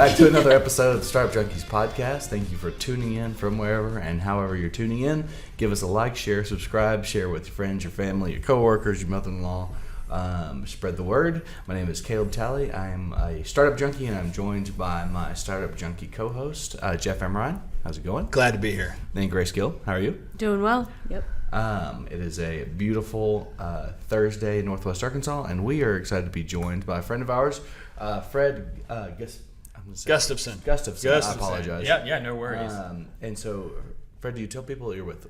back to another episode of the Startup Junkies podcast. Thank you for tuning in from wherever and however you're tuning in. Give us a like, share, subscribe, share with your friends, your family, your coworkers, your mother-in-law. Spread the word. My name is Caleb Talley. I'm a startup junkie, and I'm joined by my startup junkie co-host, Jeff Amerine. How's it going? Glad to be here. And Grace Gill. How are you? Doing well. Yep. It is a beautiful Thursday in Northwest Arkansas, and we are excited to be joined by a friend of ours, Fred Gustafson. I apologize. Yeah, no worries. And so, Fred, do you tell people you're with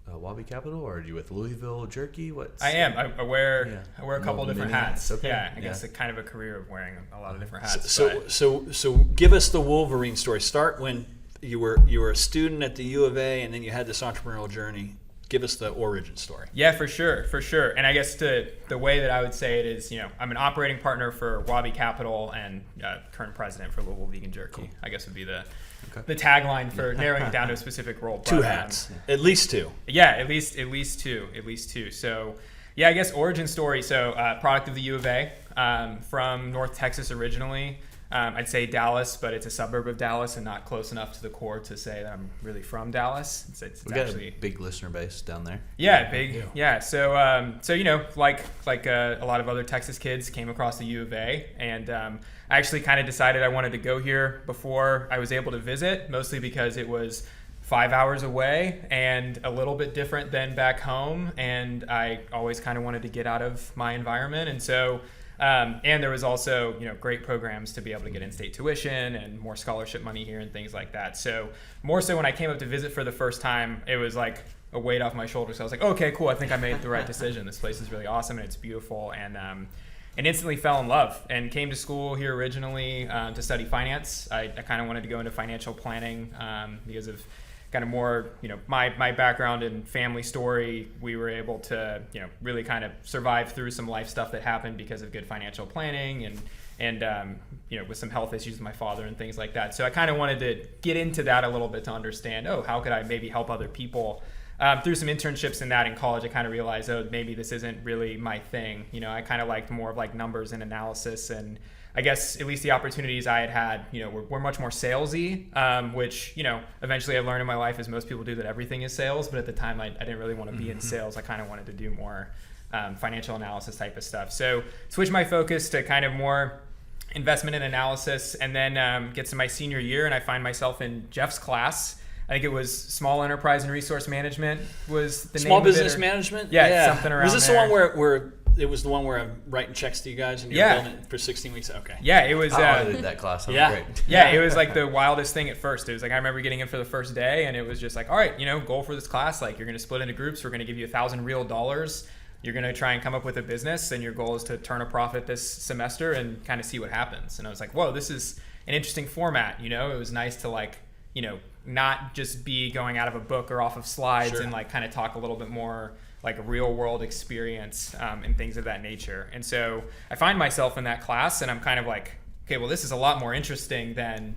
Wabi Capital, or are you with Louisville Jerky? I am. I wear a couple different hats. Okay. Yeah, I guess it's kind of a career of wearing a lot of different hats. So give us the Wolverine story. Start when you were a student at the U of A, and then you had this entrepreneurial journey. Give us the origin story. Yeah, for sure. And I guess the way that I would say it is, I'm an operating partner for Wabi Capital and current president for Louisville Vegan Jerky. Cool. I guess would be the tagline for narrowing it down to a specific role. Two hats, at least two. Yeah, at least two. So, yeah, I guess origin story. So, product of the U of A, from North Texas originally. I'd say Dallas, but it's a suburb of Dallas and not close enough to the core to say that I'm really from Dallas. It's we got actually a big listener base down there. Yeah, big. Yeah. So like a lot of other Texas kids, came across the U of A, and I actually kind of decided I wanted to go here before I was able to visit, mostly because it was 5 hours away and a little bit different than back home, and I always kind of wanted to get out of my environment, and so. And there was also, great programs to be able to get in-state tuition and more scholarship money here and things like that. So more so when I came up to visit for the first time, it was like a weight off my shoulders. So I was like, okay, cool. I think I made the right decision. This place is really awesome and it's beautiful. And instantly fell in love and came to school here originally to study finance. I kind of wanted to go into financial planning because of kind of more, my background and family story. We were able to, really kind of survive through some life stuff that happened because of good financial planning and with some health issues with my father and things like that. So I kind of wanted to get into that a little bit to understand, how could I maybe help other people? Through some internships in that in college, I kind of realized, maybe this isn't really my thing. I kind of liked more of like numbers and analysis, and I guess at least the opportunities I had, were much more salesy, which, eventually I learned in my life, as most people do, that everything is sales. But at the time, I didn't really want to be in sales. I kind of wanted to do more financial analysis type of stuff. So switched my focus to kind of more investment and analysis, and then get to my senior year, and I find myself in Jeff's class. I think it was Small Enterprise and Resource Management was the name Small of Business it. Management? Yeah, something around Was this there. the one where it was the one where I'm writing checks to you guys and you're building it for 16 weeks? Okay. Yeah, it was. I did that class. That was great. Yeah, it was like the wildest thing at first. It was like, I remember getting in for the first day, and it was just like, all right, goal for this class, like, you're going to split into groups. We're going to give you $1,000 real dollars. You're going to try and come up with a business, and your goal is to turn a profit this semester and kind of see what happens. And I was like, whoa, this is an interesting format. It was nice to not just be going out of a book or off of slides. Sure. And like kind of talk a little bit more like a real world experience and things of that nature. And so I find myself in that class, and I'm kind of like, okay, well, this is a lot more interesting than,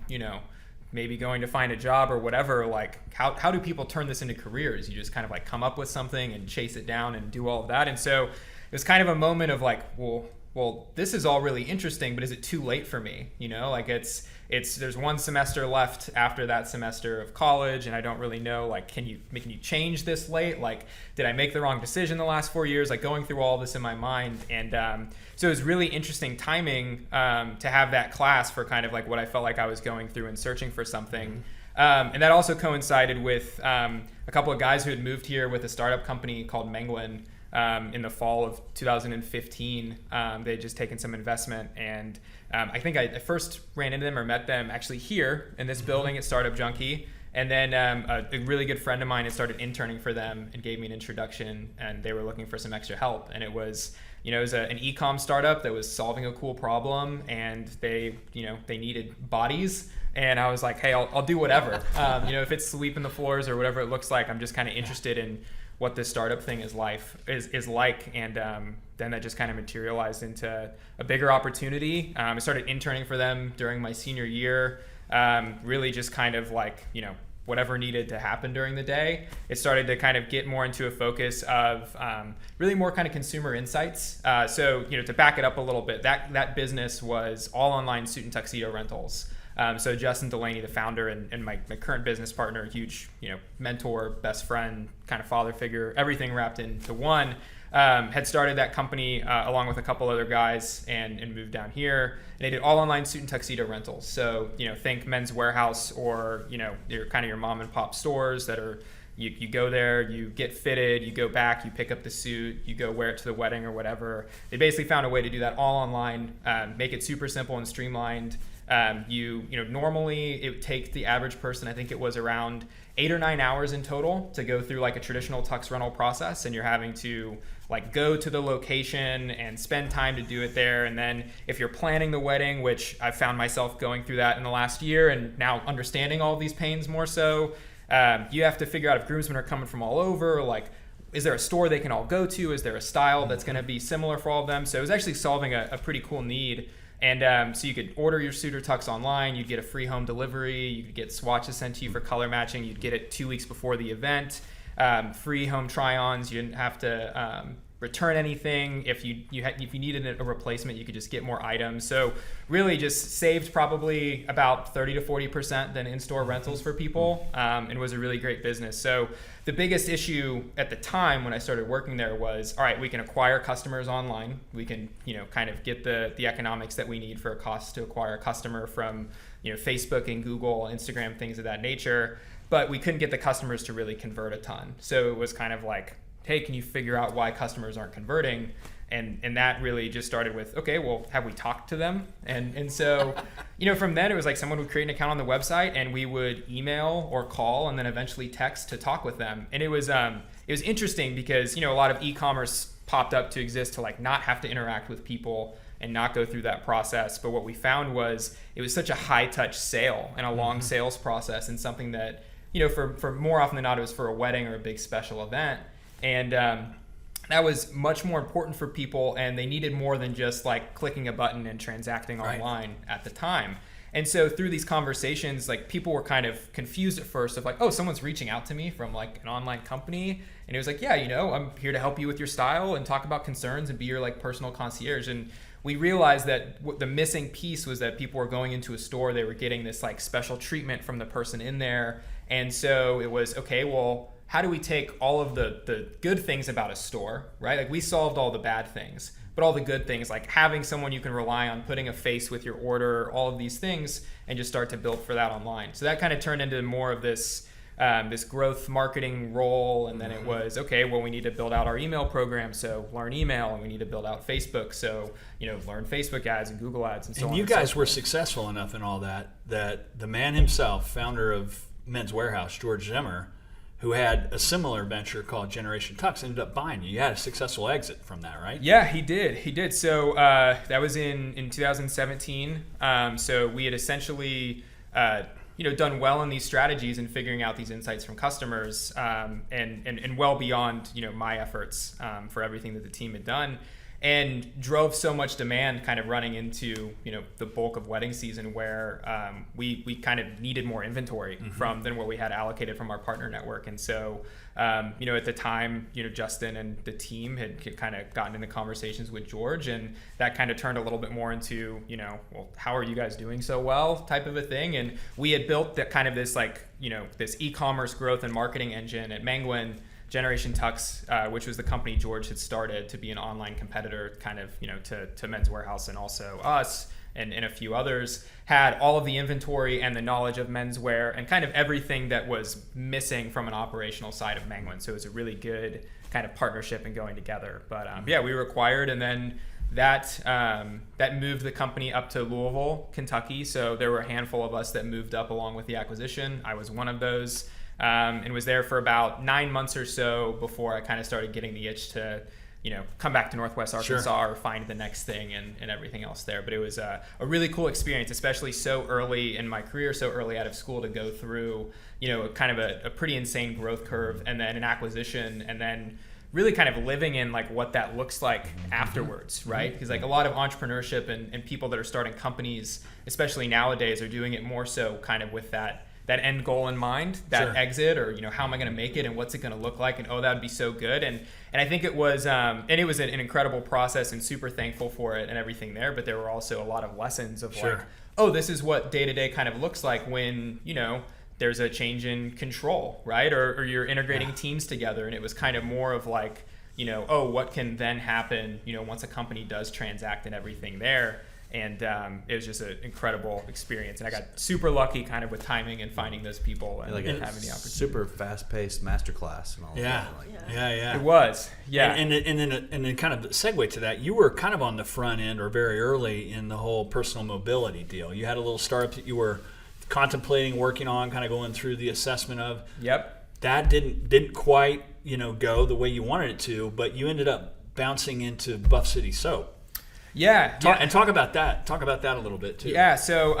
maybe going to find a job or whatever. Like, how do people turn this into careers? You just kind of like come up with something and chase it down and do all of that. And so it was kind of a moment of like, well, this is all really interesting, but is it too late for me? Like there's one semester left after that semester of college, and I don't really know, like, can you change this late? Like, did I make the wrong decision the last 4 years? Like, going through all this in my mind. And so it was really interesting timing to have that class for kind of like what I felt like I was going through and searching for something. And that also coincided with a couple of guys who had moved here with a startup company called Menguin. In the fall of 2015, they had just taken some investment, and I think I first ran into them or met them actually here in this building at Startup Junkie, and then a really good friend of mine had started interning for them and gave me an introduction, and they were looking for some extra help, and it was an e-com startup that was solving a cool problem, and they needed bodies. And I was like, hey, I'll do whatever. If it's sweeping the floors or whatever it looks like, I'm just kind of interested in what this startup thing is like. And then that just kind of materialized into a bigger opportunity. I started interning for them during my senior year, really just kind of like, whatever needed to happen during the day. It started to kind of get more into a focus of really more kind of consumer insights. So, to back it up a little bit, that business was all online suit and tuxedo rentals. So Justin Delaney, the founder and my current business partner, huge, mentor, best friend, kind of father figure, everything wrapped into one, had started that company along with a couple other guys and moved down here. And they did all online suit and tuxedo rentals. So, think Men's Warehouse or, your mom and pop stores that are, you go there, you get fitted, you go back, you pick up the suit, you go wear it to the wedding or whatever. They basically found a way to do that all online, make it super simple and streamlined. Normally it would take the average person, I think it was around 8 or 9 hours in total to go through like a traditional tux rental process, and you're having to like go to the location and spend time to do it there. And then if you're planning the wedding, which I've found myself going through that in the last year and now understanding all of these pains more so, you have to figure out if groomsmen are coming from all over, like, is there a store they can all go to? Is there a style that's going to be similar for all of them? So it was actually solving a pretty cool need. And so you could order your suit or tux online, you'd get a free home delivery, you could get swatches sent to you for color matching, you'd get it 2 weeks before the event, free home try-ons, you didn't have to return anything. If you needed a replacement, you could just get more items. So really just saved probably about 30 to 40% than in-store rentals for people, and was a really great business. So the biggest issue at the time when I started working there was, all right, we can acquire customers online. We can, kind of get the economics that we need for a cost to acquire a customer from, Facebook and Google, Instagram, things of that nature. But we couldn't get the customers to really convert a ton. So it was kind of like, hey, can you figure out why customers aren't converting? And that really just started with, okay, well, have we talked to them? And so, from then it was like someone would create an account on the website and we would email or call and then eventually text to talk with them. And it was interesting because, a lot of e-commerce popped up to exist to like not have to interact with people and not go through that process. But what we found was it was such a high touch sale and a long sales process, and something that, for more often than not, it was for a wedding or a big special event. And that was much more important for people, and they needed more than just like clicking a button and transacting online at the time. And so through these conversations, like people were kind of confused at first of like, oh, someone's reaching out to me from like an online company. And it was like, yeah, I'm here to help you with your style and talk about concerns and be your like personal concierge. And we realized that the missing piece was that people were going into a store, they were getting this like special treatment from the person in there. And so it was, okay, well, how do we take all of the good things about a store, right? Like we solved all the bad things, but all the good things, like having someone you can rely on, putting a face with your order, all of these things, and just start to build for that online. So that kind of turned into more of this growth marketing role. And then it was, okay, well, we need to build out our email program. So learn email, and we need to build out Facebook. So, learn Facebook ads and Google ads and so on. And you guys were successful enough in all that the man himself, founder of Men's Warehouse, George Zimmer, who had a similar venture called Generation Tux, ended up buying you. You had a successful exit from that, right? Yeah, he did. So that was in 2017. So we had essentially done well in these strategies and figuring out these insights from customers, and well beyond my efforts for everything that the team had done, and drove so much demand kind of running into the bulk of wedding season, where we kind of needed more inventory than what we had allocated from our partner network. And so at the time, Justin and the team had kind of gotten into conversations with George, and that kind of turned a little bit more into well, how are you guys doing so well type of a thing. And we had built that kind of this like this e-commerce growth and marketing engine at Menguin. Generation Tux, which was the company George had started to be an online competitor kind of, to Men's Warehouse and also us and a few others, had all of the inventory and the knowledge of menswear and kind of everything that was missing from an operational side of Menguin. So it was a really good kind of partnership and going together. But we were acquired, and then that moved the company up to Louisville, Kentucky. So there were a handful of us that moved up along with the acquisition. I was one of those. And was there for about 9 months or so before I kind of started getting the itch to, come back to Northwest Arkansas or find the next thing and everything else there. But it was a really cool experience, especially so early in my career, so early out of school, to go through, kind of a pretty insane growth curve, and then an acquisition, and then really kind of living in like what that looks like afterwards, right? Because like a lot of entrepreneurship and people that are starting companies, especially nowadays, are doing it more so kind of with that end goal in mind, that exit, or how am I going to make it, and what's it going to look like, and oh, that would be so good. And I think it was and it was an incredible process, and super thankful for it and everything there. But there were also a lot of lessons of like, oh, this is what day-to-day kind of looks like when, there's a change in control, right? Or you're integrating teams together. And it was kind of more of like, oh, what can then happen, once a company does transact and everything there. And it was just an incredible experience. And I got super lucky kind of with timing and finding those people and having the opportunity. Super fast-paced masterclass and all that. Yeah. It was, yeah. And then kind of segue to that, you were kind of on the front end or very early in the whole personal mobility deal. You had a little startup that you were contemplating, working on, kind of going through the assessment of. Yep. That didn't quite, go the way you wanted it to, but you ended up bouncing into Buff City Soap. Yeah. And talk about that. Talk about that a little bit too. Yeah. So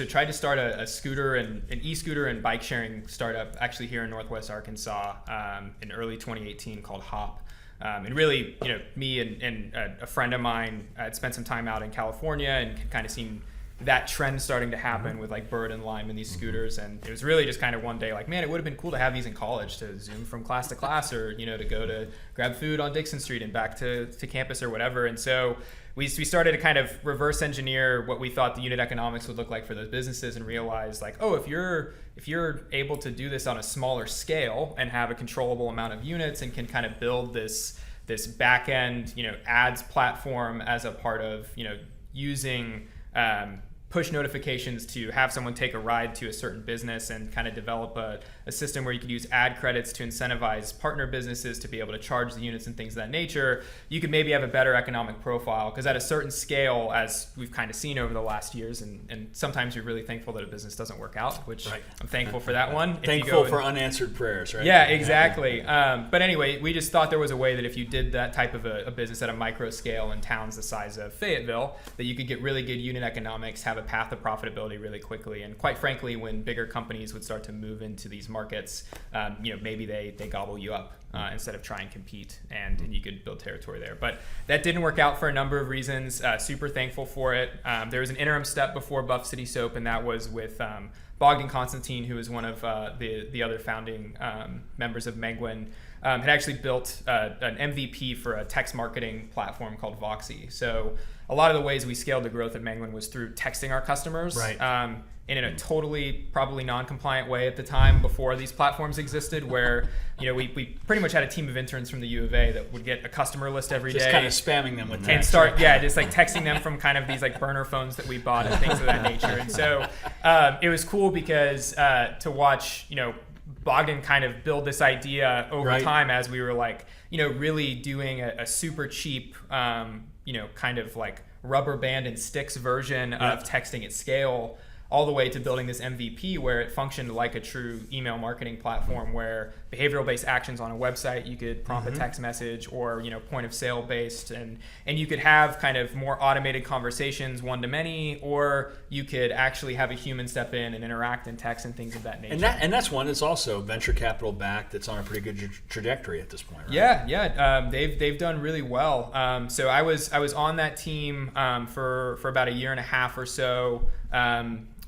tried to start a scooter and an e-scooter and bike sharing startup actually here in Northwest Arkansas in early 2018 called Hop. And really, me and a friend of mine had spent some time out in California and kind of seen that trend starting to happen with like Bird and Lime and these scooters. And it was really just kind of one day like, man, it would have been cool to have these in college to Zoom from class to class or, to go to grab food on Dixon Street and back to campus or whatever. And so we started to kind of reverse engineer what we thought the unit economics would look like for those businesses and realize like, oh, if you're able to do this on a smaller scale and have a controllable amount of units and can kind of build this back end, ads platform as a part of, using push notifications to have someone take a ride to a certain business and kind of develop a system where you could use ad credits to incentivize partner businesses to be able to charge the units and things of that nature, you could maybe have a better economic profile. Because at a certain scale, as we've kind of seen over the last years, and sometimes you're really thankful that a business doesn't work out, which I'm thankful for that one. Thankful for unanswered prayers, right? Yeah, exactly. But anyway, we just thought there was a way that if you did that type of a business at a micro scale in towns the size of Fayetteville, that you could get really good unit economics, have a path of profitability really quickly. And quite frankly, when bigger companies would start to move into these markets, maybe they gobble you up instead of try and compete, and you could build territory there. But that didn't work out for a number of reasons. Super thankful for it. There was an interim step before Buff City Soap, and that was with Bogdan Constantine, who is one of the other founding members of Menguin, had actually built an MVP for a text marketing platform called Voxie. So a lot of the ways we scaled the growth at Menguin was through texting our customers. Right. In a totally probably non-compliant way at the time before these platforms existed, where we pretty much had a team of interns from the U of A that would get a customer list every day, just kind of spamming them with text. And start just like texting them from kind of these like burner phones that we bought and things of that nature. And so it was cool because to watch Bogdan kind of build this idea over time as we were like really doing a super cheap kind of like rubber band and sticks version of texting at scale, all the way to building this MVP where it functioned like a true email marketing platform where behavioral-based actions on a website, you could prompt a text message, or point of sale based, and you could have kind of more automated conversations one-to-many, or you could actually have a human step in and interact in text and things of that nature. And that's one that's also venture capital backed, that's on a pretty good trajectory at this point, right? Yeah. They've done really well. So I was on that team for about a year and a half or so.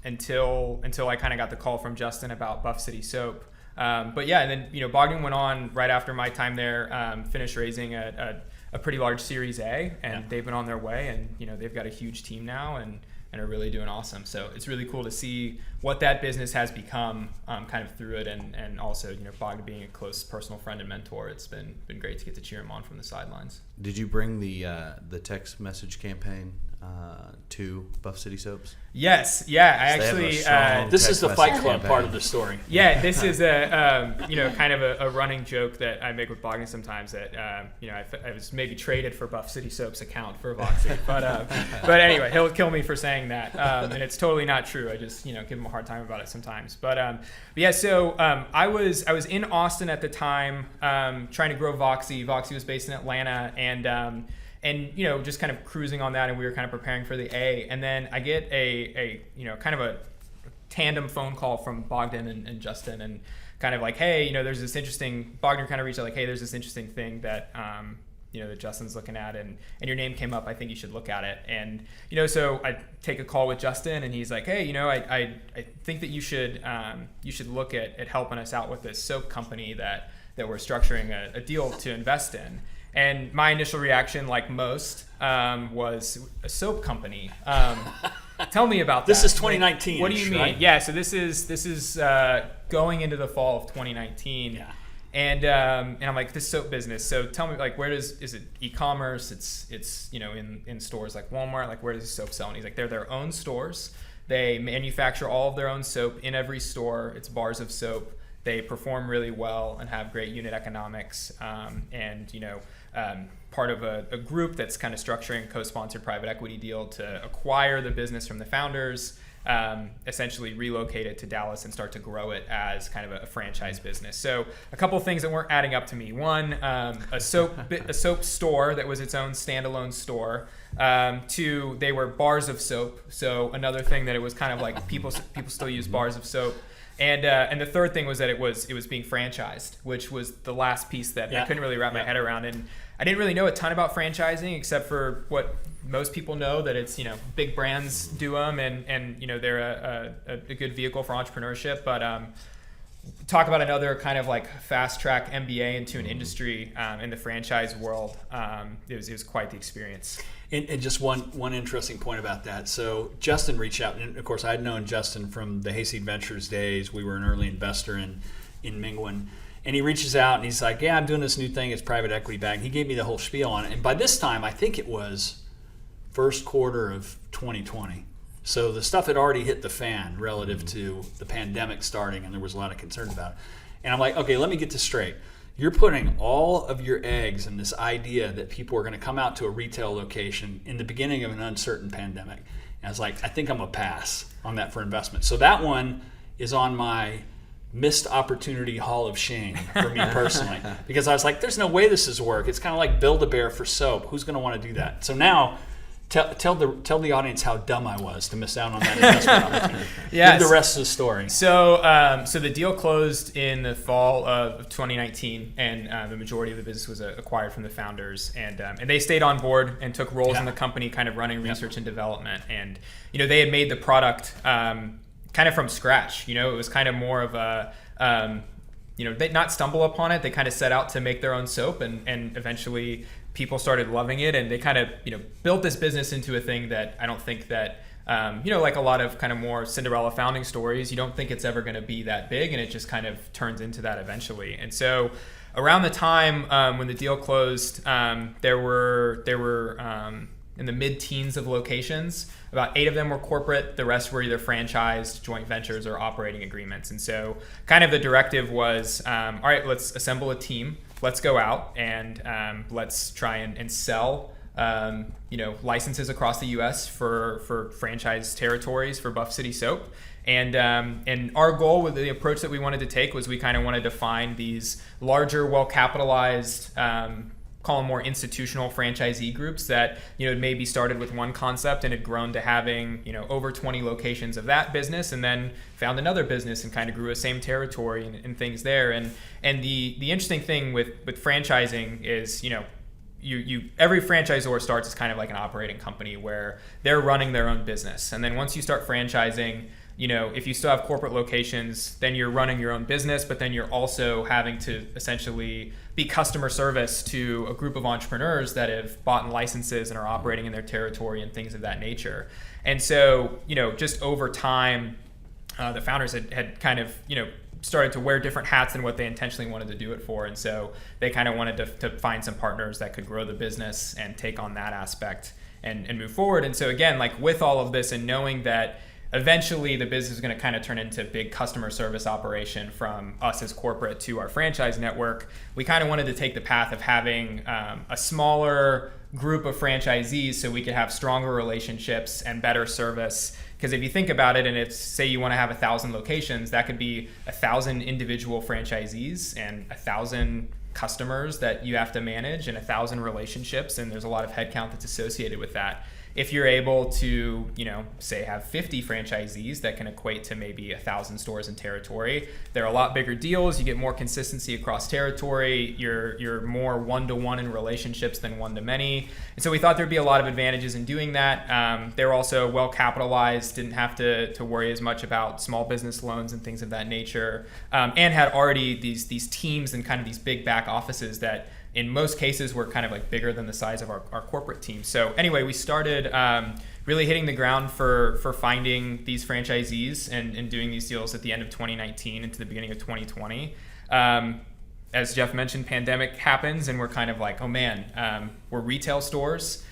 Until I kind of got the call from Justin about Buff City Soap. But yeah, and then Bogdan went on right after my time there, finished raising a pretty large Series A, and they've been on their way, and they've got a huge team now and are really doing awesome. So it's really cool to see what that business has become kind of through it, and also Bogdan being a close personal friend and mentor. It's been great to get to cheer him on from the sidelines. Did you bring the text message campaign to Buff City Soaps? Yes, yeah. I actually this is the Fight Club part of the story. Yeah, this is a kind of a running joke that I make with Bogdan sometimes, that I was maybe traded for Buff City Soap's account for Voxie, but anyway, he'll kill me for saying that, and it's totally not true. I just give him a hard time about it sometimes. But yeah, so I was in Austin at the time, trying to grow Voxie. Voxie was based in Atlanta, and just kind of cruising on that, and we were kind of preparing for the A, and then I get a kind of a tandem phone call from Bogdan and Justin, and kind of like, hey, there's this interesting, Bogdan kind of reached out like, hey, there's this interesting thing that that Justin's looking at, and your name came up, I think you should look at it. And so I take a call with Justin, and he's like, hey, I think that you should look at helping us out with this soap company that we're structuring a deal to invest in. And my initial reaction, like most, was a soap company. Tell me about that. This is 2019. What do you mean? Right? Yeah, so this is going into the fall of 2019. Yeah. And I'm like, this soap business. So tell me, like, is it e-commerce? It's in stores like Walmart. Like, where does the soap sell? And he's like, they're their own stores. They manufacture all of their own soap in every store. It's bars of soap. They perform really well and have great unit economics. Part of a group that's kind of structuring a co-sponsored private equity deal to acquire the business from the founders, essentially relocate it to Dallas and start to grow it as kind of a franchise business. So a couple of things that weren't adding up to me. One, a soap store that was its own standalone store. Two, they were bars of soap. So another thing that it was kind of like people still use bars of soap. And the third thing was that it was being franchised, which was the last piece that I couldn't really wrap my head around. And I didn't really know a ton about franchising except for what most people know, that it's, big brands do them and they're a good vehicle for entrepreneurship. But talk about another kind of like fast track MBA into an industry in the franchise world. It was quite the experience. And just one interesting point about that. So Justin reached out, and of course I had known Justin from the Hayseed Ventures days. We were an early investor in Menguin. And he reaches out and he's like, yeah, I'm doing this new thing. It's private equity backed. He gave me the whole spiel on it. And by this time, I think it was first quarter of 2020. So the stuff had already hit the fan relative to the pandemic starting, and there was a lot of concern about it. And I'm like, okay, let me get this straight. You're putting all of your eggs in this idea that people are going to come out to a retail location in the beginning of an uncertain pandemic. And I was like, I think I'm going to pass on that for investment. So that one is on my missed opportunity hall of shame for me personally, because I was like, there's no way this is work. It's kind of like Build-A-Bear for soap. Who's going to want to do that? So now tell the audience how dumb I was to miss out on that investment opportunity. Give the rest of the story. So the deal closed in the fall of 2019, and the majority of the business was acquired from the founders, and they stayed on board and took roles in the company, kind of running research and development. And they had made the product kind of from scratch. It was kind of more of a they not stumble upon it. They kind of set out to make their own soap, and eventually people started loving it, and they kind of built this business into a thing that I don't think that like a lot of kind of more Cinderella founding stories, you don't think it's ever going to be that big, and it just kind of turns into that eventually. And so around the time when the deal closed, there were in the mid-teens of locations. About 8 of them were corporate. The rest were either franchised, joint ventures, or operating agreements. And so kind of the directive was, all right, let's assemble a team. Let's go out and let's try and sell licenses across the U.S. for franchise territories for Buff City Soap. And our goal with the approach that we wanted to take was we kind of wanted to find these larger, well-capitalized, call them more institutional franchisee groups that maybe started with one concept and had grown to having over 20 locations of that business, and then found another business and kind of grew a same territory and things there. And the interesting thing with franchising is every franchisor starts as kind of like an operating company where they're running their own business, and then once you start franchising, if you still have corporate locations, then you're running your own business, but then you're also having to essentially be customer service to a group of entrepreneurs that have bought licenses and are operating in their territory and things of that nature. And so, just over time, the founders had kind of, started to wear different hats than what they intentionally wanted to do it for. And so they kind of wanted to find some partners that could grow the business and take on that aspect and move forward. And so again, like with all of this and knowing that eventually the business is going to kind of turn into a big customer service operation from us as corporate to our franchise network, we kind of wanted to take the path of having a smaller group of franchisees so we could have stronger relationships and better service. Because if you think about it, and it's say you want to have 1,000 locations, that could be 1,000 individual franchisees and 1,000 customers that you have to manage and 1,000 relationships, and there's a lot of headcount that's associated with that. If you're able to, say have 50 franchisees, that can equate to maybe 1,000 stores in territory. They're a lot bigger deals. You get more consistency across territory. You're more one-to-one in relationships than one-to-many. And so we thought there'd be a lot of advantages in doing that. They were also well capitalized, didn't have to worry as much about small business loans and things of that nature, and had already these teams and kind of these big back offices that in most cases were kind of like bigger than the size of our corporate team. So anyway, we started really hitting the ground for finding these franchisees and doing these deals at the end of 2019 into the beginning of 2020. As Jeff mentioned, pandemic happens and we're kind of like, oh man, we're retail stores.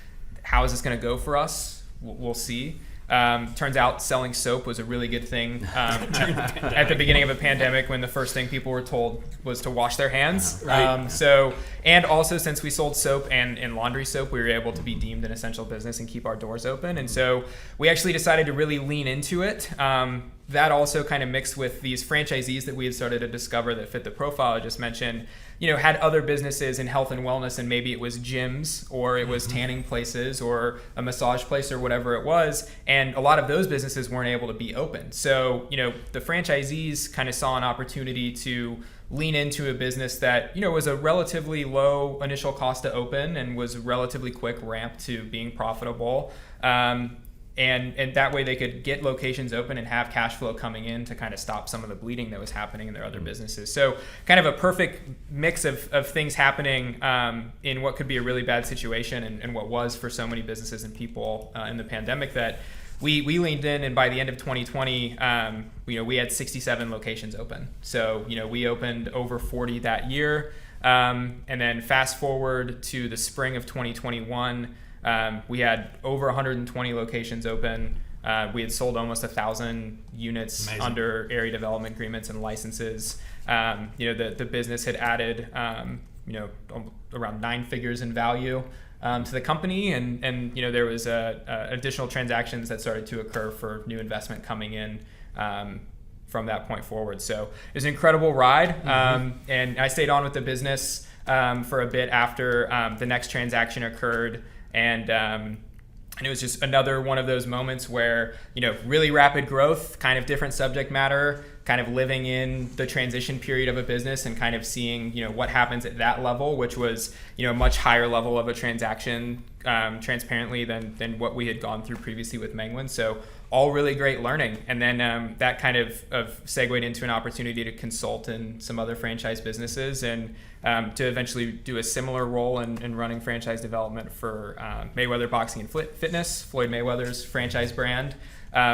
How is this going to go for us? We'll see. Turns out selling soap was a really good thing at the beginning of a pandemic, when the first thing people were told was to wash their hands. Right. And also, since we sold soap and laundry soap, we were able to be deemed an essential business and keep our doors open. And so we actually decided to really lean into it. That also kind of mixed with these franchisees that we had started to discover that fit the profile I just mentioned, had other businesses in health and wellness, and maybe it was gyms or it was tanning places or a massage place or whatever it was. And a lot of those businesses weren't able to be open. So, the franchisees kind of saw an opportunity to lean into a business that, was a relatively low initial cost to open and was a relatively quick ramp to being profitable. And that way they could get locations open and have cash flow coming in to kind of stop some of the bleeding that was happening in their other businesses. So kind of a perfect mix of things happening in what could be a really bad situation and what was for so many businesses and people in the pandemic, that we leaned in, and by the end of 2020, we had 67 locations open. So, we opened over 40 that year. And then fast forward to the spring of 2021, we had over 120 locations open. We had sold almost 1,000 units Amazing. Under area development agreements and licenses. The business had added, around 9 figures in value to the company, and there was additional transactions that started to occur for new investment coming in from that point forward. So it was an incredible ride, and I stayed on with the business for a bit after the next transaction occurred. And it was just another one of those moments where, really rapid growth, kind of different subject matter, kind of living in the transition period of a business and kind of seeing, what happens at that level, which was, a much higher level of a transaction, transparently than what we had gone through previously with Menguin. So all really great learning. And then that kind of segued into an opportunity to consult in some other franchise businesses and to eventually do a similar role in running franchise development for Mayweather Boxing and Fitness, Floyd Mayweather's franchise brand,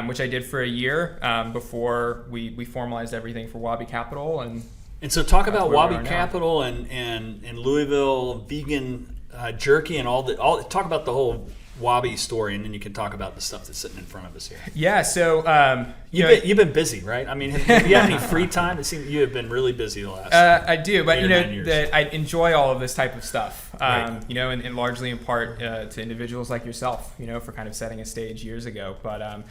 which I did for a year before we formalized everything for Wabi Capital. And so talk about Wabi Capital and Louisville Vegan Jerky and talk about the whole Wabi story, and then you can talk about the stuff that's sitting in front of us here. Yeah, so you've been busy, right? I mean, have you had any free time? It seems you have been really busy the last. I do, but that I enjoy all of this type of stuff. Right. And largely in part to individuals like yourself, for kind of setting a stage years ago. But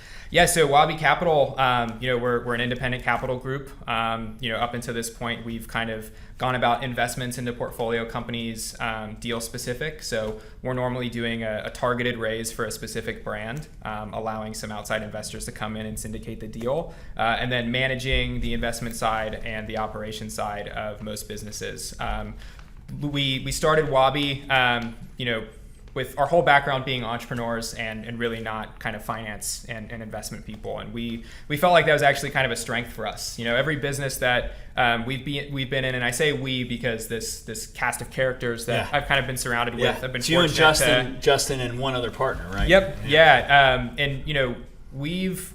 so Wabi Capital, we're an independent capital group. Up until this point, we've kind of gone about investments into portfolio companies, deal specific. So we're normally doing a targeted raise for a specific brand, allowing some outside investors to come in and syndicate the deal, and then managing the investment side and the operation side of most businesses. We started Wabi, with our whole background being entrepreneurs and really not kind of finance and investment people. And we felt like that was actually kind of a strength for us. Every business that we've been in, and I say we because this cast of characters that I've kind of been surrounded with. I've been you and Justin and one other partner, right? Yep. Yeah. And we've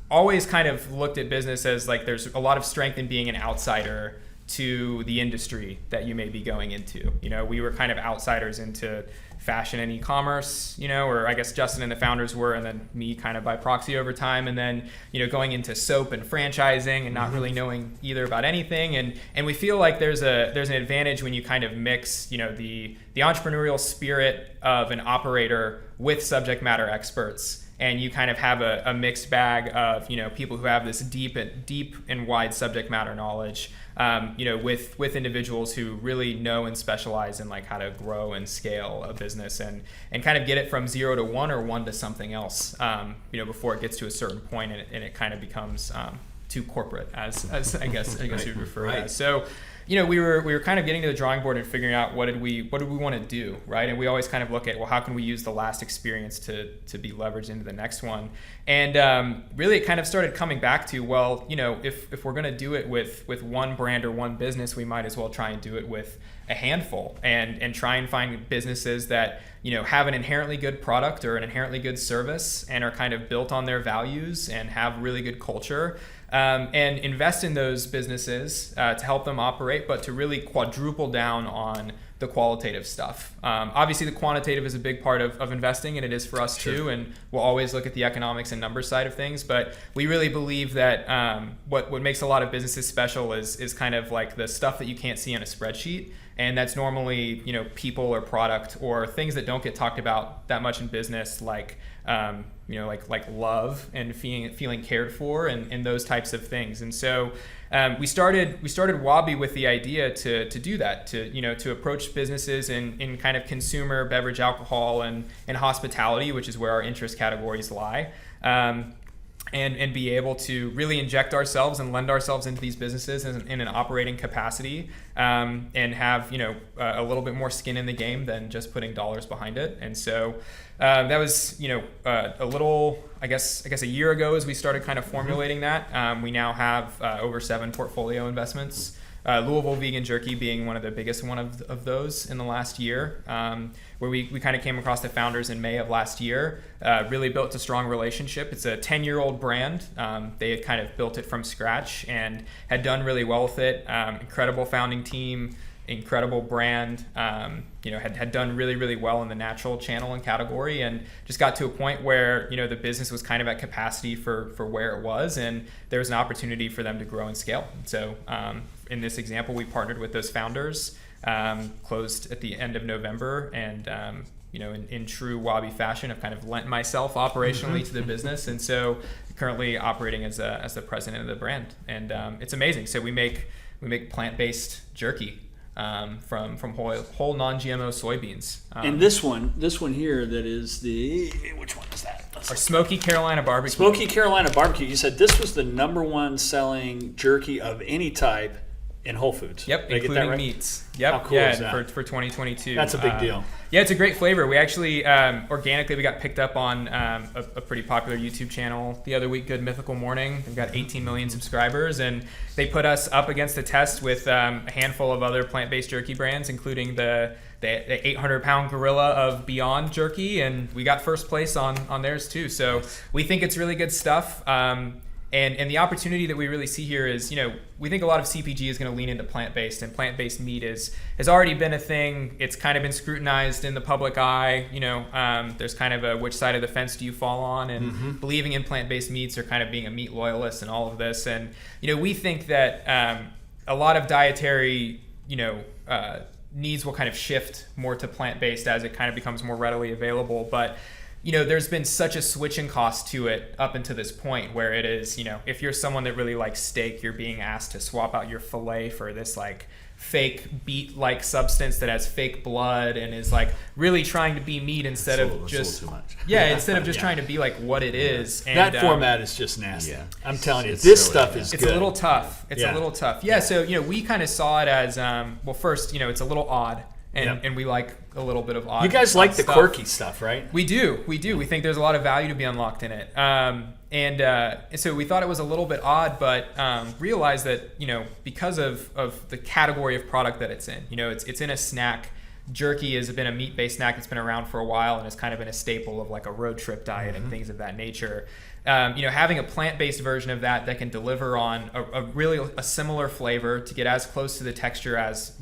always kind of looked at business as like there's a lot of strength in being an outsider to the industry that you may be going into. We were kind of outsiders into fashion and e-commerce, or I guess Justin and the founders were, and then me kind of by proxy over time, and then going into soap and franchising and not really knowing either about anything. And we feel like there's an advantage when you kind of mix the entrepreneurial spirit of an operator with subject matter experts. And you kind of have a mixed bag of people who have this deep and wide subject matter knowledge, with individuals who really know and specialize in like how to grow and scale a business and kind of get it from 0 to 1 or 1 to something else, before it gets to a certain point and it kind of becomes too corporate, as I guess you'd refer Right. as. So, we were kind of getting to the drawing board and figuring out what did we want to do, right? And we always kind of look at, well, how can we use the last experience to be leveraged into the next one? And really, it kind of started coming back to, well, if we're going to do it with one brand or one business, we might as well try and do it with a handful and try and find businesses that have an inherently good product or an inherently good service and are kind of built on their values and have really good culture. And invest in those businesses to help them operate, but to really quadruple down on the qualitative stuff. Obviously, the quantitative is a big part of investing, and it is for us too. And we'll always look at the economics and numbers side of things. But we really believe that what makes a lot of businesses special is kind of like the stuff that you can't see on a spreadsheet. And that's normally, people or product or things that don't get talked about that much in business, like like love and feeling cared for and those types of things. And so we started Wabi with the idea to do that, to approach businesses in kind of consumer beverage, alcohol, and hospitality, which is where our interest categories lie. And be able to really inject ourselves and lend ourselves into these businesses in an operating capacity, and have a little bit more skin in the game than just putting dollars behind it. And so that was a little, I guess a year ago as we started kind of formulating that. We now have over 7 portfolio investments. Louisville Vegan Jerky being one of the biggest one of those in the last year, where we kind of came across the founders in May of last year, really built a strong relationship. It's a 10-year-old brand. They had kind of built it from scratch and had done really well with it. Incredible founding team, incredible brand, had done really, really well in the natural channel and category, and just got to a point where, the business was kind of at capacity for where it was, and there was an opportunity for them to grow and scale. So in this example, we partnered with those founders, closed at the end of November, and in true Wabi fashion, I've kind of lent myself operationally to the business, and so currently operating as the president of the brand, and it's amazing. So we make plant-based jerky from whole non-GMO soybeans. And this one here, that is which one is that? Our Smoky Carolina Barbecue. Smoky Carolina Barbecue. You said this was the #1 selling jerky of any type in Whole Foods. Yep, Did I get including that right? meats. Yep, How cool is that? For 2022. That's a big deal. Yeah, it's a great flavor. We actually organically we got picked up on a pretty popular YouTube channel the other week, Good Mythical Morning. We've got 18 million subscribers, and they put us up against the test with a handful of other plant-based jerky brands, including the 800-pound gorilla of Beyond Jerky, and we got first place on theirs too. So we think it's really good stuff. And the opportunity that we really see here is, we think a lot of CPG is going to lean into plant-based, and plant-based meat has already been a thing. It's kind of been scrutinized in the public eye. There's kind of a which side of the fence do you fall on, and believing in plant-based meats or kind of being a meat loyalist and all of this. And, we think that a lot of dietary, needs will kind of shift more to plant-based as it kind of becomes more readily available. But there's been such a switching cost to it up until this point where it is, if you're someone that really likes steak, you're being asked to swap out your filet for this like fake beet-like substance that has fake blood and is like really trying to be meat instead of just too much. instead of just trying to be like what it is. And, that format is just nasty. Yeah. I'm telling you, It's this so stuff bad. is it's good. a little tough. It's a little tough. Yeah. So we kind of saw it as first, it's a little odd. And we like a little bit of odd. You guys like the stuff. quirky stuff, right? We do. We think there's a lot of value to be unlocked in it. And so we thought it was a little bit odd, but realized that, because of the category of product that it's in, it's in a snack. Jerky has been a meat-based snack that's been around for a while and has kind of been a staple of like a road trip diet and things of that nature. Having a plant-based version of that can deliver on a really similar flavor to get as close to the texture as,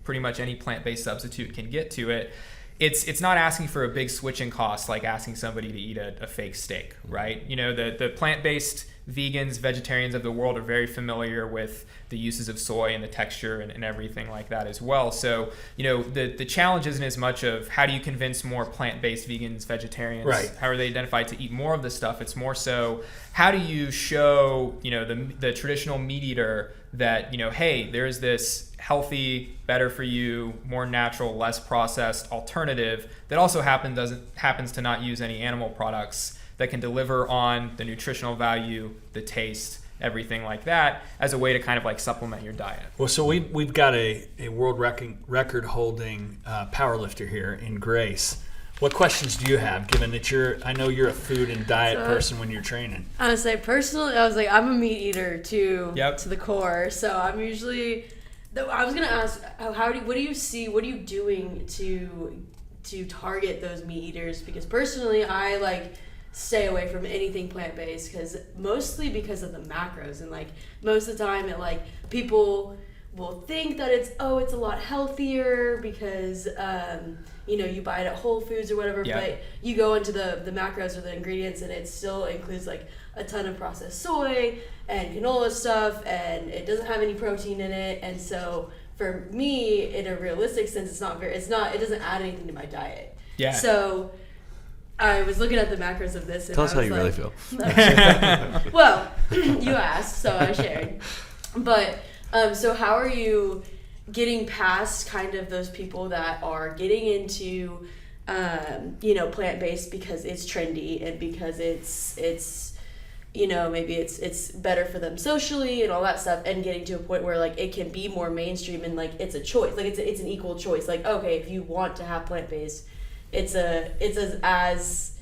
pretty much any plant-based substitute can get to it. It's not asking for a big switching cost like asking somebody to eat a fake steak, right? The plant-based vegans, vegetarians of the world are very familiar with the uses of soy and the texture and everything like that as well. So, the challenge isn't as much of how do you convince more plant-based vegans, vegetarians, right, how are they identified to eat more of this stuff? It's more so how do you show, the traditional meat eater that, hey, there's this healthy, better for you, more natural, less processed alternative that also happens to not use any animal products that can deliver on the nutritional value, the taste, everything like that, as a way to kind of like supplement your diet. Well, so we've got a world record holding power lifter here in Grace. What questions do you have, given that I know you're a food and diet person when you're training? I would say personally, I was like, I'm a meat eater to the core. So I'm usually, I was gonna ask, what do you see? What are you doing to target those meat eaters? Because personally, I like stay away from anything plant-based mostly because of the macros, and like most of the time it like people will think that it's a lot healthier because you buy it at Whole Foods or whatever, but you go into the macros or the ingredients and it still includes like a ton of processed soy and canola stuff, and it doesn't have any protein in it. And so for me, in a realistic sense, it doesn't add anything to my diet. Yeah. So I was looking at the macros of this and tell us how you really feel. Well, you asked, so I shared. But so how are you getting past kind of those people that are getting into plant-based because it's trendy and because it's maybe it's better for them socially and all that stuff, and getting to a point where like it can be more mainstream and like it's a choice, like it's an equal choice. Like, okay, if you want to have plant-based, it's as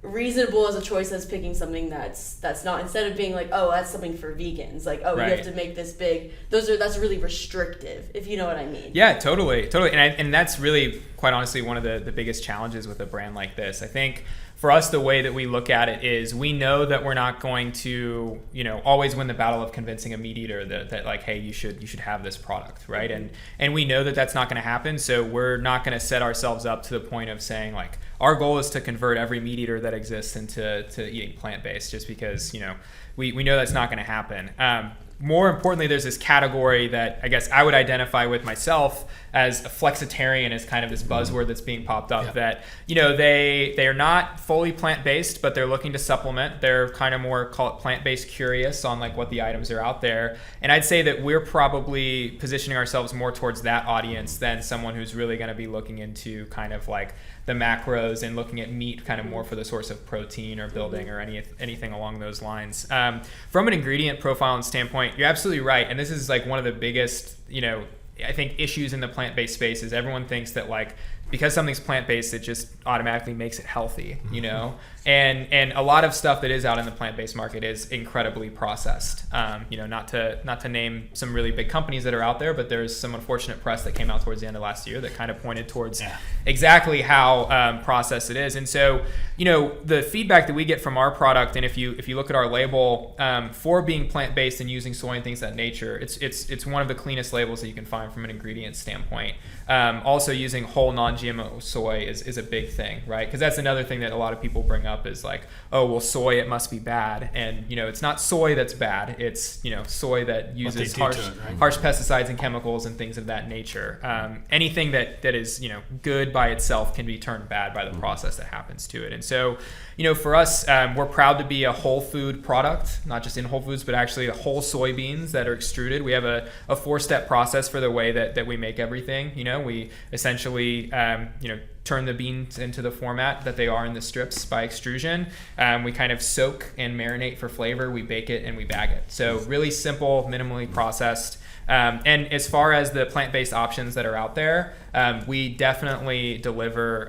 reasonable as a choice as picking something that's not, instead of being like, oh, that's something for vegans, like, oh, right, you have to make this big. That's really restrictive, if you know what I mean. Yeah, totally. And that's really, quite honestly, one of the biggest challenges with a brand like this. I think for us, the way that we look at it is we know that we're not going to, always win the battle of convincing a meat eater that like, hey, you should have this product, right? Mm-hmm. And we know that that's not going to happen, so we're not going to set ourselves up to the point of saying like, our goal is to convert every meat eater that exists into eating plant-based, just because we know that's not going to happen. More importantly, there's this category that I guess I would identify with myself as a flexitarian, is kind of this buzzword that's being popped up, that they are not fully plant-based, but they're looking to supplement. They're kind of more, call it plant-based curious on like what the items are out there. And I'd say that we're probably positioning ourselves more towards that audience than someone who's really going to be looking into kind of like the macros and looking at meat kind of more for the source of protein or building or anything along those lines. From an ingredient profiling standpoint, you're absolutely right. And this is like one of the biggest, I think, issues in the plant-based space is everyone thinks that like, because something's plant-based, it just automatically makes it healthy, And a lot of stuff that is out in the plant-based market is incredibly processed. Not to name some really big companies that are out there, but there's some unfortunate press that came out towards the end of last year that kind of pointed towards exactly how processed it is. And so, the feedback that we get from our product, and if you look at our label for being plant-based and using soy and things of that nature, it's one of the cleanest labels that you can find from an ingredient standpoint. Also, using whole non-GMO soy is a big thing, right? Because that's another thing that a lot of people bring up is like, oh, well, soy, it must be bad. And, it's not soy that's bad. It's, soy that uses harsh pesticides and chemicals and things of that nature. Anything that is, good by itself can be turned bad by the process that happens to it. And so, for us, we're proud to be a whole food product, not just in Whole Foods, but actually the whole soybeans that are extruded. We have a 4-step process for the way that we make everything. We essentially, turn the beans into the format that they are in the strips by extrusion. We kind of soak and marinate for flavor. We bake it and we bag it. So really simple, minimally processed. And as far as the plant-based options that are out there, we definitely deliver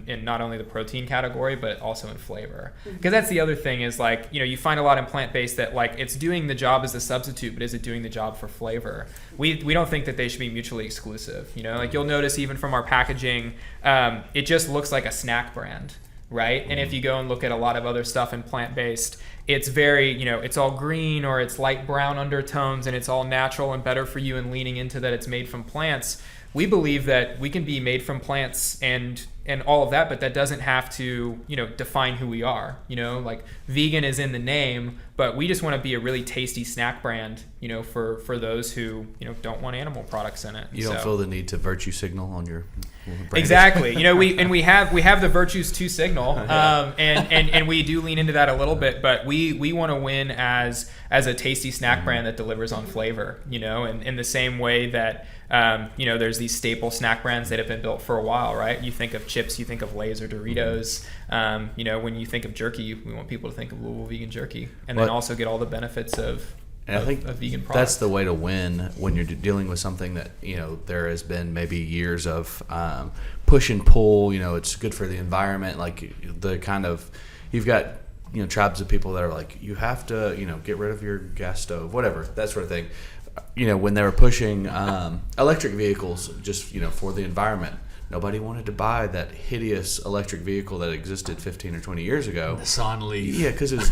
in not only the protein category, but also in flavor. Because that's the other thing is like, you find a lot in plant-based that like it's doing the job as a substitute, but is it doing the job for flavor? We don't think that they should be mutually exclusive. Like you'll notice even from our packaging, it just looks like a snack brand, right? And if you go and look at a lot of other stuff in plant-based, it's very, it's all green or it's light brown undertones and it's all natural and better for you, and leaning into that it's made from plants. We believe that we can be made from plants and all of that, but that doesn't have to, define who we are. Like vegan is in the name, but we just want to be a really tasty snack brand, for those who, don't want animal products in it. You don't feel the need to virtue signal on your brand. Exactly. we have the virtues to signal, and we do lean into that a little bit, but we want to win as a tasty snack brand that delivers on flavor, and in the same way that there's these staple snack brands that have been built for a while, right? You think of chips, you think of Lay's or Doritos. When you think of jerky, we want people to think of Louisville Vegan Jerky, and then also get all the benefits of And I think a vegan product. That's the way to win when you're dealing with something that, there has been maybe years of push and pull. It's good for the environment. Like the kind of, you've got, tribes of people that are like, you have to, get rid of your gas stove, whatever, that sort of thing. When they were pushing electric vehicles just, for the environment, nobody wanted to buy that hideous electric vehicle that existed 15 or 20 years ago. The Nissan Leaf. Yeah, because it was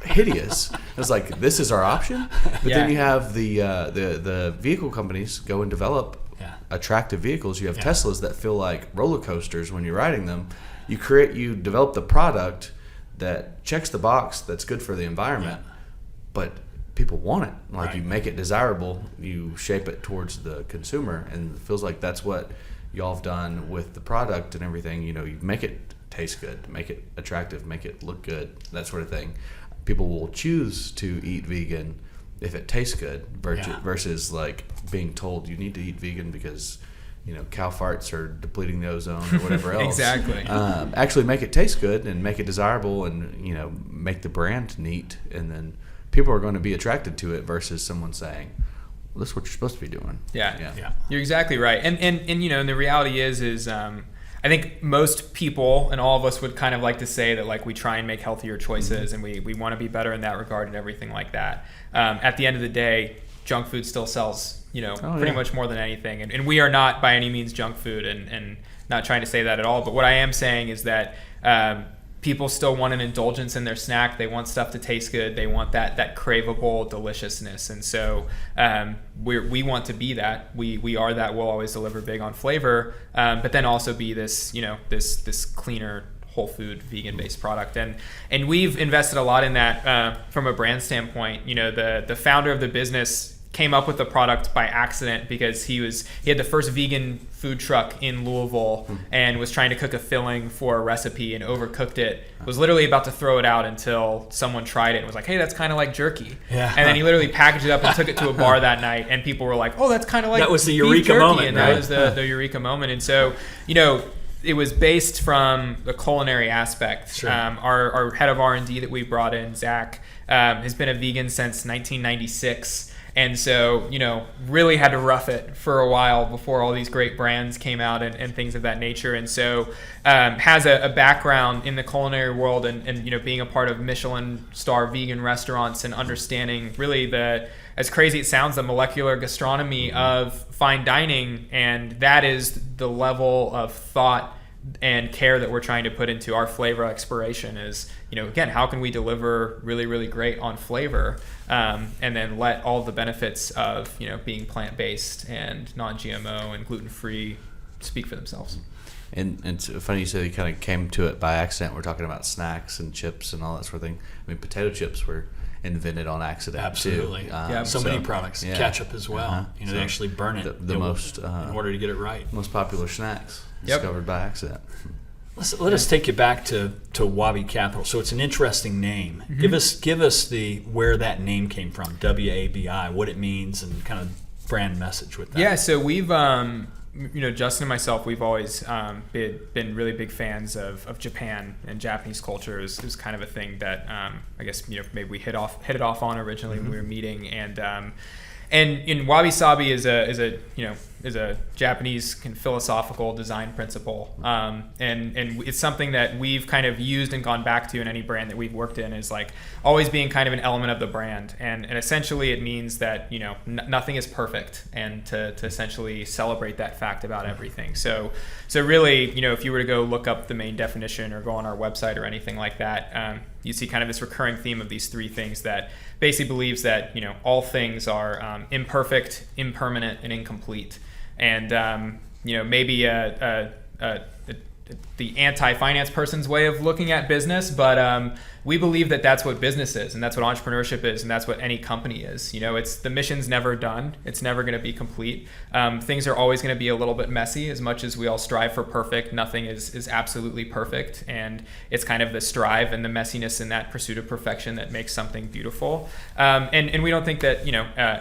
hideous. It was like, this is our option. But then you have the vehicle companies go and develop attractive vehicles. You have Teslas that feel like roller coasters when you're riding them. You develop the product that checks the box that's good for the environment, but people want it. Like you make it desirable, you shape it towards the consumer, and it feels like that's what y'all have done with the product and everything. You make it taste good, make it attractive, make it look good, that sort of thing. People will choose to eat vegan if it tastes good versus like being told you need to eat vegan because cow farts are depleting the ozone or whatever else. Exactly. Actually make it taste good and make it desirable and make the brand neat, and then people are going to be attracted to it versus someone saying, well, this is what you're supposed to be doing. Yeah. You're exactly right. And the reality is I think most people and all of us would kind of like to say that like we try and make healthier choices and we want to be better in that regard and everything like that. At the end of the day, junk food still sells, pretty much more than anything. And we are not by any means junk food and not trying to say that at all. But what I am saying is that people still want an indulgence in their snack. They want stuff to taste good. They want that craveable deliciousness. And so we want to be that. We are that. We'll always deliver big on flavor, but then also be this, this cleaner, whole food, vegan-based product. And we've invested a lot in that from a brand standpoint. The founder of the business came up with the product by accident because he had the first vegan food truck in Louisville and was trying to cook a filling for a recipe and overcooked it. Was literally about to throw it out until someone tried it and was like, hey, that's kind of like jerky. Yeah. And then he literally packaged it up and took it to a bar that night, and people were like, oh, that's kind of like that was the beef eureka jerky. moment, and right? That was the eureka moment. And so, it was based from the culinary aspect. Sure. Our head of R&D that we brought in, Zach, has been a vegan since 1996. And so, really had to rough it for a while before all these great brands came out and things of that nature. And so has a background in the culinary world and being a part of Michelin star vegan restaurants and understanding really as crazy it sounds, the molecular gastronomy of fine dining. And that is the level of thought and care that we're trying to put into our flavor exploration is, again, how can we deliver really, really great on flavor and then let all the benefits of, being plant-based and non-GMO and gluten-free speak for themselves. And it's funny you said you kind of came to it by accident. We're talking about snacks and chips and all that sort of thing. I mean, potato chips were invented on accident. Absolutely. Too. So many products. Ketchup as well. They actually burn it the most in order to get it right. Most popular snacks discovered by accident. Let us take you back to Wabi Capital. So it's an interesting name. Mm-hmm. Give us where that name came from, WABI, what it means, and kind of brand message with that. Yeah, so we've Justin and myself, we've always been really big fans of Japan, and Japanese culture is kind of a thing that I guess maybe we hit it off on originally when we were meeting, and in Wabi Sabi is a Japanese kind of philosophical design principle, and it's something that we've kind of used and gone back to in any brand that we've worked in, is like always being kind of an element of the brand, and essentially it means that nothing is perfect, and to essentially celebrate that fact about everything. So really, if you were to go look up the main definition or go on our website or anything like that, you see kind of this recurring theme of these three things that basically believes that all things are imperfect, impermanent, and incomplete. And maybe the anti-finance person's way of looking at business, but we believe that that's what business is, and that's what entrepreneurship is, and that's what any company is. It's the mission's never done. It's never going to be complete. Things are always going to be a little bit messy. As much as we all strive for perfect, nothing is absolutely perfect, and it's kind of the strive and the messiness in that pursuit of perfection that makes something beautiful. And we don't think that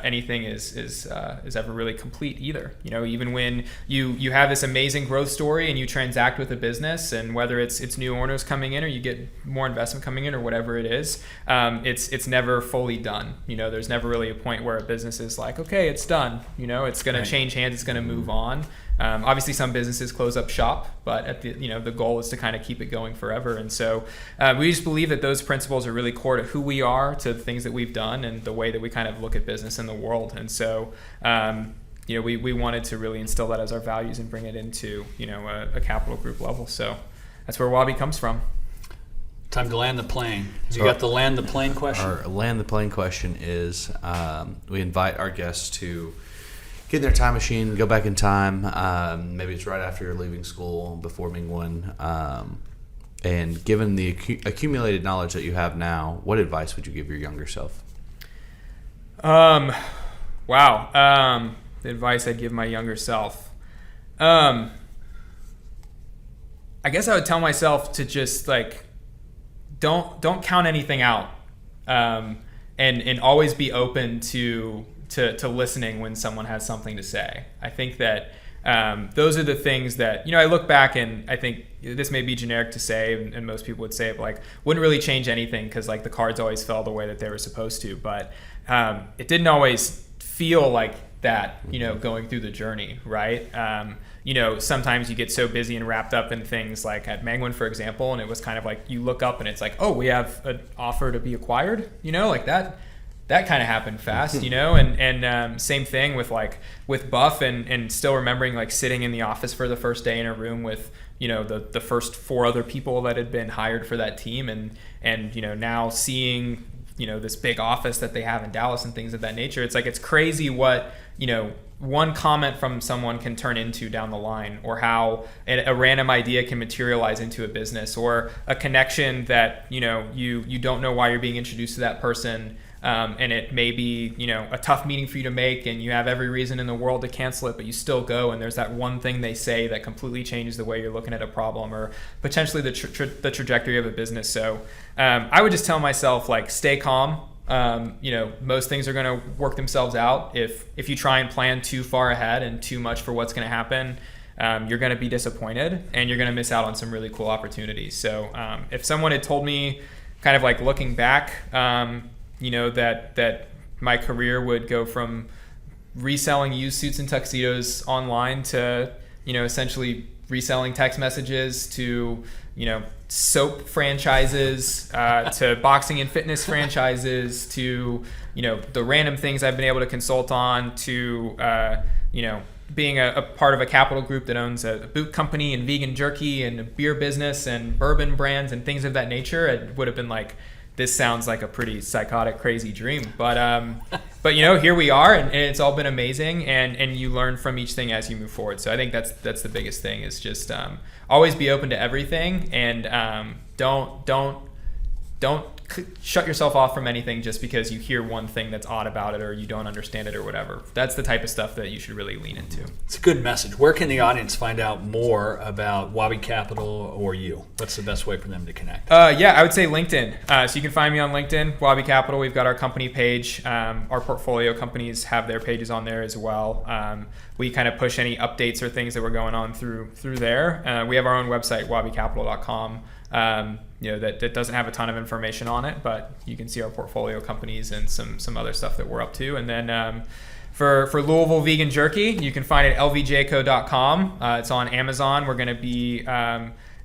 anything is ever really complete either. Even when you have this amazing growth story and you transact with a business, and whether it's new owners coming in or you get more investment coming in or whatever it is, it's never fully done. There's never really a point where a business is like, okay, it's done. It's going to change hands. It's going to move on. Obviously, some businesses close up shop, but at the goal is to kind of keep it going forever. And so we just believe that those principles are really core to who we are, to the things that we've done, and the way that we kind of look at business in the world. And so we wanted to really instill that as our values and bring it into a capital group level. So that's where Wabi comes from. Time to land the plane. You got the land the plane question? Our land the plane question is we invite our guests to get in their time machine, go back in time. Maybe it's right after you're leaving school, before Menguin. And given the accumulated knowledge that you have now, what advice would you give your younger self? Wow. The advice I'd give my younger self. I guess I would tell myself to just don't count anything out, and always be open to listening when someone has something to say. I think that those are the things that I look back and I think this may be generic to say, and most people would say it, but wouldn't really change anything because the cards always fell the way that they were supposed to. But it didn't always feel like that, going through the journey, right? Sometimes you get so busy and wrapped up in things like at Menguin, for example, and it was kind of like you look up and it's like, oh, we have an offer to be acquired, that kind of happened fast, and same thing with Buff and still remembering sitting in the office for the first day in a room with, the first 4 other people that had been hired for that team, and now seeing this big office that they have in Dallas and things of that nature. It's crazy what one comment from someone can turn into down the line, or how a random idea can materialize into a business, or a connection that you don't know why you're being introduced to that person, and it may be a tough meeting for you to make, and you have every reason in the world to cancel it, but you still go, and there's that one thing they say that completely changes the way you're looking at a problem, or potentially the trajectory of a business. So I would just tell myself stay calm. Most things are going to work themselves out. If you try and plan too far ahead and too much for what's going to happen, you're going to be disappointed, and you're going to miss out on some really cool opportunities. So if someone had told me kind of looking back, that my career would go from reselling used suits and tuxedos online to, essentially reselling text messages to, soap franchises, to boxing and fitness franchises, to, the random things I've been able to consult on, to, being a part of a capital group that owns a boot company and vegan jerky and a beer business and bourbon brands and things of that nature, it would have been this sounds like a pretty psychotic, crazy dream, but here we are, and it's all been amazing, and you learn from each thing as you move forward. So I think that's the biggest thing, is just always be open to everything, and don't shut yourself off from anything just because you hear one thing that's odd about it or you don't understand it or whatever. That's the type of stuff that you should really lean into. It's a good message. Where can the audience find out more about Wabi Capital or you? What's the best way for them to connect? I would say LinkedIn. So you can find me on LinkedIn, Wabi Capital. We've got our company page. Our portfolio companies have their pages on there as well. We kind of push any updates or things that were going on through there. We have our own website, wabicapital.com. That doesn't have a ton of information on it, but you can see our portfolio companies and some other stuff that we're up to. And then for Louisville Vegan Jerky, you can find it at lvjco.com. It's on Amazon. We're going to be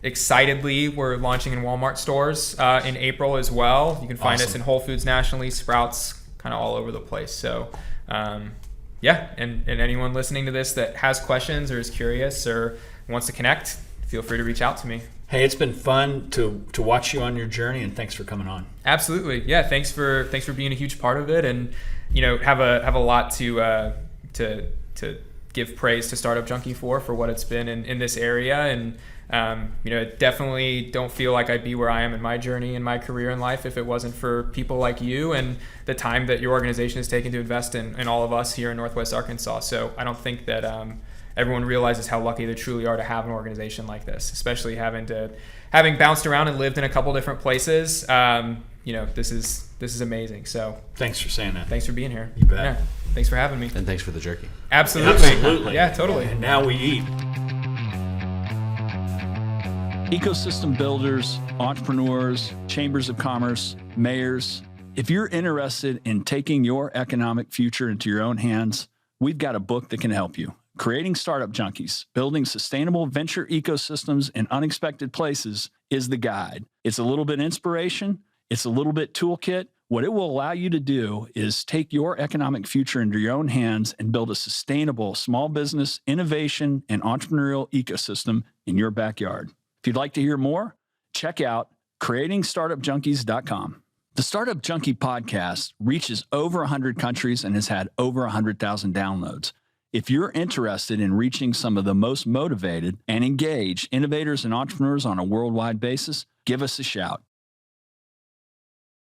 excitedly, we're launching in Walmart stores in April as well. You can find us in Whole Foods nationally, Sprouts, kind of all over the place. So and anyone listening to this that has questions or is curious or wants to connect, feel free to reach out to me. Hey, it's been fun to watch you on your journey, and thanks for coming on. Absolutely, yeah. Thanks for being a huge part of it, and have a lot to give praise to Startup Junkie for what it's been in this area, and Definitely don't feel like I'd be where I am in my journey, in my career in life, if it wasn't for people like you and the time that your organization has taken to invest in all of us here in Northwest Arkansas. So I don't think that everyone realizes how lucky they truly are to have an organization like this, especially having bounced around and lived in a couple different places. This is amazing. So thanks for saying that. Thanks for being here. You bet. Yeah. Thanks for having me. And thanks for the jerky. Absolutely. Yeah, totally. And now we eat. Ecosystem builders, entrepreneurs, chambers of commerce, mayors. If you're interested in taking your economic future into your own hands, we've got a book that can help you. Creating Startup Junkies, Building Sustainable Venture Ecosystems in Unexpected Places is the guide. It's a little bit inspiration. It's a little bit toolkit. What it will allow you to do is take your economic future into your own hands and build a sustainable small business, innovation, and entrepreneurial ecosystem in your backyard. If you'd like to hear more, check out creatingstartupjunkies.com. The Startup Junkie podcast reaches over 100 countries and has had over 100,000 downloads. If you're interested in reaching some of the most motivated and engaged innovators and entrepreneurs on a worldwide basis, give us a shout.